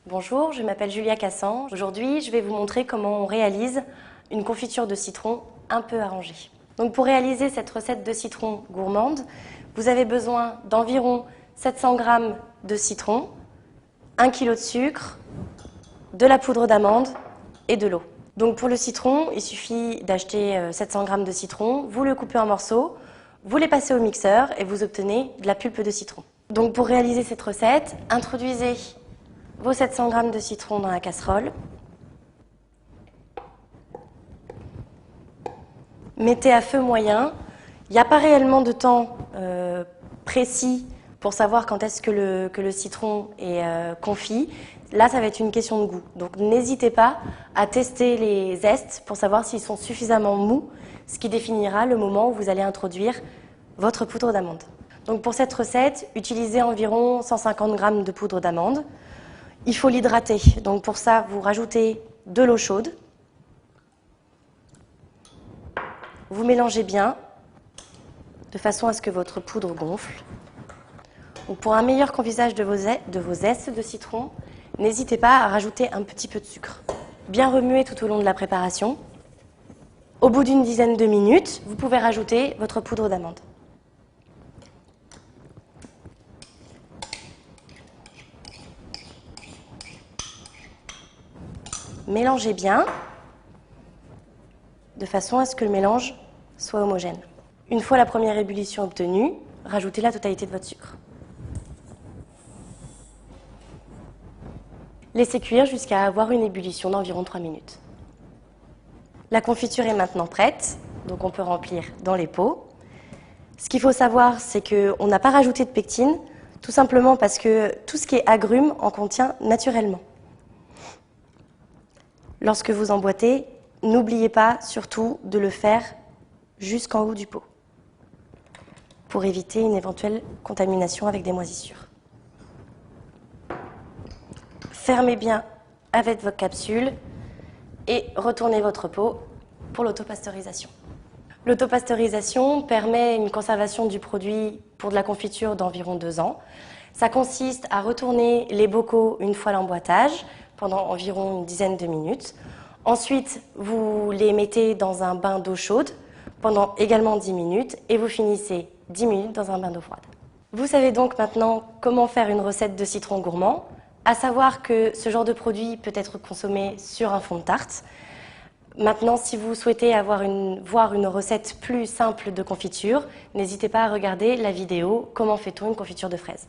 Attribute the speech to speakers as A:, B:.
A: Bonjour, je m'appelle Julia Cassan. Aujourd'hui, je vais vous montrer comment on réalise une confiture de citron un peu arrangée. Donc pour réaliser cette recette de citron gourmande, vous avez besoin d'environ 700 g de citron, 1 kg de sucre, de la poudre d'amande et de l'eau. Donc pour le citron, il suffit d'acheter 700 g de citron, vous le coupez en morceaux, vous les passez au mixeur et vous obtenez de la pulpe de citron. Donc pour réaliser cette recette, introduisez vos 700 g de citron dans la casserole. Mettez à feu moyen. Il n'y a pas réellement de temps précis pour savoir quand est-ce que le citron est confit. Là, ça va être une question de goût. Donc n'hésitez pas à tester les zestes pour savoir s'ils sont suffisamment mous, ce qui définira le moment où vous allez introduire votre poudre d'amande. Donc pour cette recette, utilisez environ 150 g de poudre d'amande. Il faut l'hydrater. Donc pour ça, vous rajoutez de l'eau chaude. Vous mélangez bien de façon à ce que votre poudre gonfle. Donc pour un meilleur confisage de vos zestes de citron, n'hésitez pas à rajouter un petit peu de sucre. Bien remuer tout au long de la préparation. Au bout d'une dizaine de minutes, vous pouvez rajouter votre poudre d'amande. Mélangez bien de façon à ce que le mélange soit homogène. Une fois la première ébullition obtenue, rajoutez la totalité de votre sucre. Laissez cuire jusqu'à avoir une ébullition d'environ 3 minutes. La confiture est maintenant prête, donc on peut remplir dans les pots. Ce qu'il faut savoir, c'est qu'on n'a pas rajouté de pectine, tout simplement parce que tout ce qui est agrumes en contient naturellement. Lorsque vous emboîtez, n'oubliez pas surtout de le faire jusqu'en haut du pot pour éviter une éventuelle contamination avec des moisissures. Fermez bien avec votre capsule et retournez votre pot pour l'autopasteurisation. L'autopasteurisation permet une conservation du produit pour de la confiture d'environ 2 ans. Ça consiste à retourner les bocaux une fois l'emboîtage pendant environ une dizaine de minutes. Ensuite, vous les mettez dans un bain d'eau chaude pendant également 10 minutes et vous finissez 10 minutes dans un bain d'eau froide. Vous savez donc maintenant comment faire une recette de citron gourmand, à savoir que ce genre de produit peut être consommé sur un fond de tarte. Maintenant, si vous souhaitez voir une recette plus simple de confiture, n'hésitez pas à regarder la vidéo « Comment fait-on une confiture de fraises ».